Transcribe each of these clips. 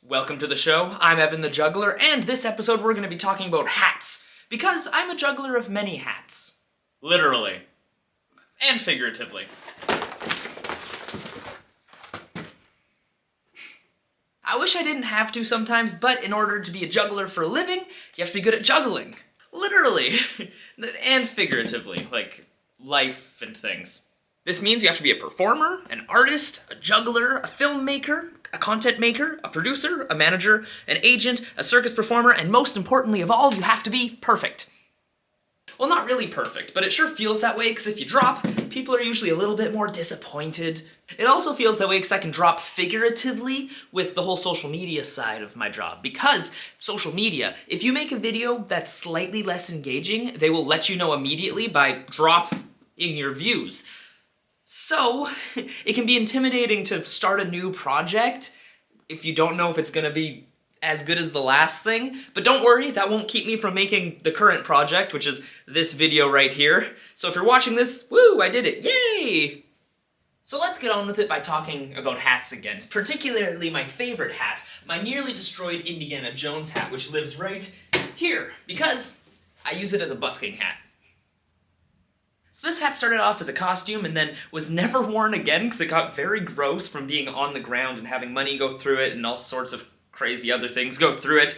Welcome to the show. I'm Evan the Juggler, and this episode we're going to be talking about hats, because I'm a juggler of many hats. Literally. And figuratively. I wish I didn't have to sometimes, but in order to be a juggler for a living, you have to be good at juggling. Literally. And figuratively, like life and things. This means you have to be a performer, an artist, a juggler, a filmmaker, a content maker, a producer, a manager, an agent, a circus performer, and most importantly of all, you have to be perfect. Well, not really perfect, but it sure feels that way because if you drop, people are usually a little bit more disappointed. It also feels that way because I can drop figuratively with the whole social media side of my job. Because social media, if you make a video that's slightly less engaging, they will let you know immediately by dropping your views. So, it can be intimidating to start a new project if you don't know if it's gonna be as good as the last thing. But don't worry, that won't keep me from making the current project, which is this video right here. So if you're watching this, woo, I did it, yay! So let's get on with it by talking about hats again, particularly my favorite hat, my nearly destroyed Indiana Jones hat, which lives right here, because I use it as a busking hat. So this hat started off as a costume and then was never worn again because it got very gross from being on the ground and having money go through it and all sorts of crazy other things go through it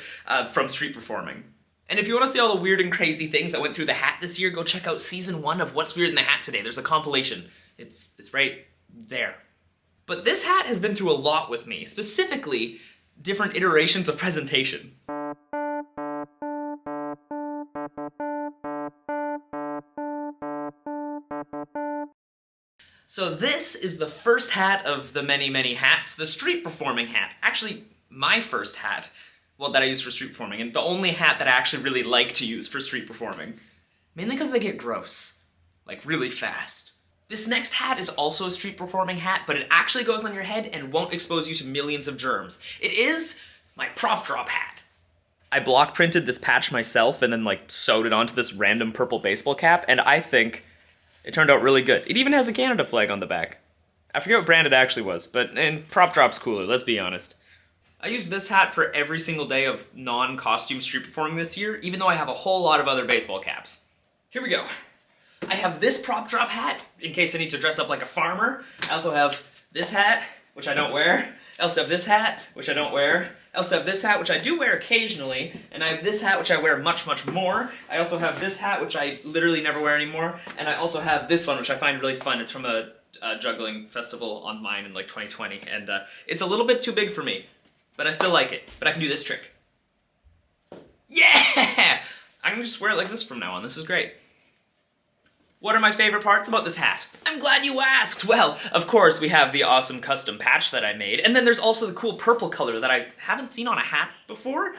from street performing. And if you want to see all the weird and crazy things that went through the hat this year, go check out season 1 of What's Weird in the Hat Today. There's a compilation. It's right there. But this hat has been through a lot with me, specifically different iterations of presentation. So this is the first hat of the many, many hats, the street performing hat. Actually, my first hat, well, that I used for street performing, and the only hat that I actually really like to use for street performing. Mainly because they get gross, like really fast. This next hat is also a street performing hat, but it actually goes on your head and won't expose you to millions of germs. It is my prop drop hat. I block printed this patch myself and then like sewed it onto this random purple baseball cap, and I think it turned out really good. It even has a Canada flag on the back. I forget what brand it actually was, and prop drop's cooler, let's be honest. I used this hat for every single day of non-costume street performing this year, even though I have a whole lot of other baseball caps. Here we go. I have this prop drop hat, in case I need to dress up like a farmer. I also have this hat, which I don't wear. I also have this hat, which I don't wear. I also have this hat, which I do wear occasionally, and I have this hat, which I wear much, much more. I also have this hat, which I literally never wear anymore, and I also have this one, which I find really fun. It's from a juggling festival online in like 2020, and it's a little bit too big for me, but I still like it. But I can do this trick. Yeah! I'm gonna just wear it like this from now on. This is great. What are my favorite parts about this hat? I'm glad you asked! Well, of course, we have the awesome custom patch that I made, and then there's also the cool purple color that I haven't seen on a hat before.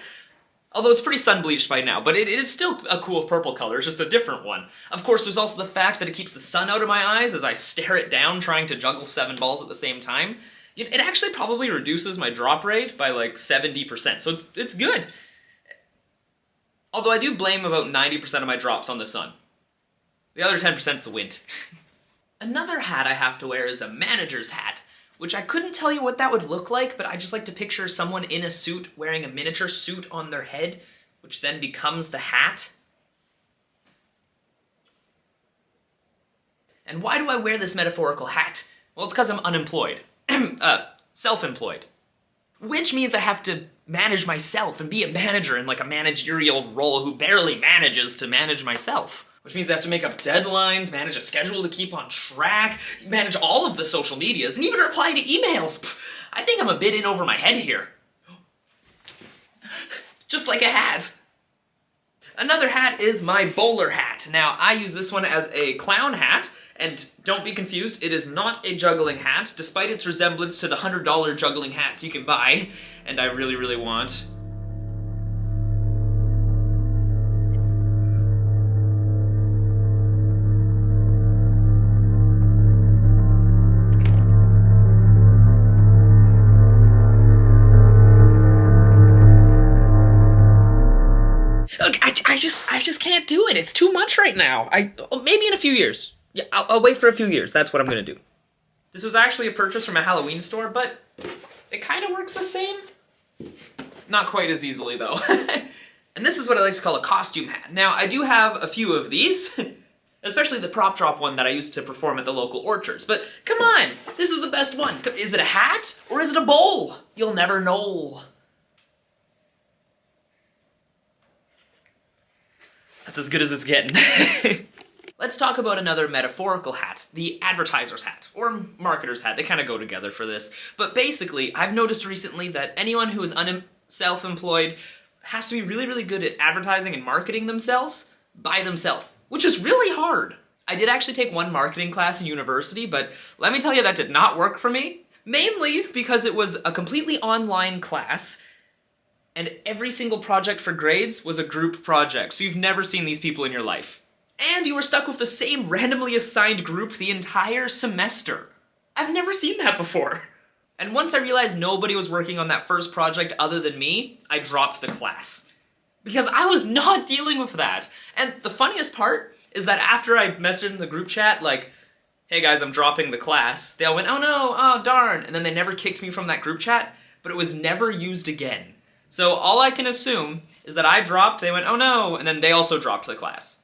Although it's pretty sun-bleached by now, but it is still a cool purple color, it's just a different one. Of course, there's also the fact that it keeps the sun out of my eyes as I stare it down trying to juggle 7 balls at the same time. It actually probably reduces my drop rate by like 70%, so it's good. Although I do blame about 90% of my drops on the sun. The other 10% is the wind. Another hat I have to wear is a manager's hat, which I couldn't tell you what that would look like, but I just like to picture someone in a suit wearing a miniature suit on their head, which then becomes the hat. And why do I wear this metaphorical hat? Well, it's because I'm unemployed. Self-employed. Which means I have to manage myself and be a manager in like a managerial role who barely manages to manage myself. Which means I have to make up deadlines, manage a schedule to keep on track, manage all of the social medias, and even reply to emails. I think I'm a bit in over my head here. Just like a hat. Another hat is my bowler hat. Now, I use this one as a clown hat, and don't be confused, it is not a juggling hat, despite its resemblance to the $100 juggling hats you can buy, and I really, really want. Look, I just can't do it. It's too much right now. Maybe in a few years. Yeah, I'll wait for a few years. That's what I'm gonna do. This was actually a purchase from a Halloween store, but it kind of works the same. Not quite as easily, though. And this is what I like to call a costume hat. Now, I do have a few of these, especially the prop drop one that I used to perform at the local orchards. But come on, this is the best one. Is it a hat or is it a bowl? You'll never know. That's as good as it's getting. Let's talk about another metaphorical hat, the advertiser's hat, or marketer's hat. They kind of go together for this. But basically, I've noticed recently that anyone who is self-employed has to be really, really good at advertising and marketing themselves by themselves, which is really hard. I did actually take one marketing class in university, but let me tell you that did not work for me. Mainly because it was a completely online class, and every single project for grades was a group project, so you've never seen these people in your life. And you were stuck with the same randomly assigned group the entire semester. I've never seen that before. And once I realized nobody was working on that first project other than me, I dropped the class. Because I was not dealing with that. And the funniest part is that after I messaged in the group chat, like, hey guys, I'm dropping the class, they all went, oh no, oh darn, and then they never kicked me from that group chat, but it was never used again. So all I can assume is that I dropped, they went, oh no, and then they also dropped the class.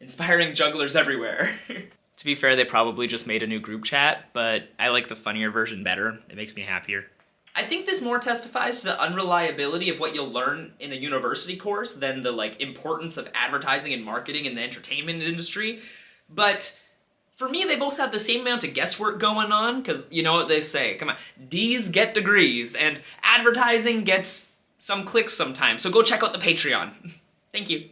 Inspiring jugglers everywhere. To be fair, they probably just made a new group chat, but I like the funnier version better. It makes me happier. I think this more testifies to the unreliability of what you'll learn in a university course than the importance of advertising and marketing in the entertainment industry. But for me, they both have the same amount of guesswork going on, because you know what they say, come on, D's get degrees, and advertising gets some clicks sometimes, so go check out the Patreon. Thank you.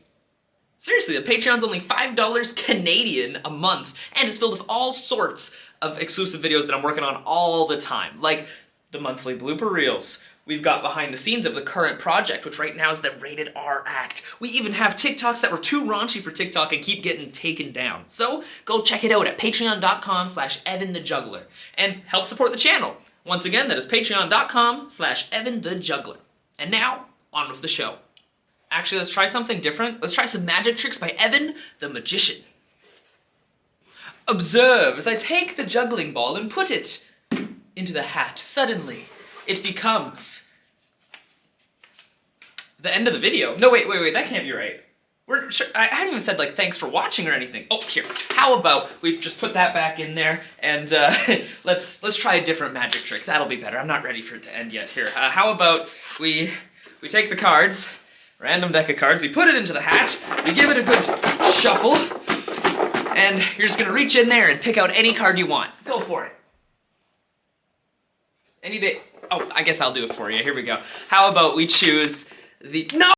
Seriously, the Patreon's only $5 Canadian a month, and it's filled with all sorts of exclusive videos that I'm working on all the time, like the monthly blooper reels. We've got behind the scenes of the current project, which right now is the Rated R Act. We even have TikToks that were too raunchy for TikTok and keep getting taken down. So go check it out at patreon.com/EvanTheJuggler and help support the channel. Once again, that is patreon.com/EvanTheJuggler. And now, on with the show. Actually, let's try something different. Let's try some magic tricks by Evan the Magician. Observe as I take the juggling ball and put it into the hat. Suddenly, it becomes the end of the video. No, wait, that can't be right. I haven't even said, thanks for watching or anything. Oh, here, how about we just put that back in there and let's try a different magic trick. That'll be better. I'm not ready for it to end yet. Here, how about we take the cards, random deck of cards, we put it into the hat, we give it a good shuffle, and you're just gonna reach in there and pick out any card you want. Go for it. Any day. Oh, I guess I'll do it for you. Here we go. How about we choose the... No!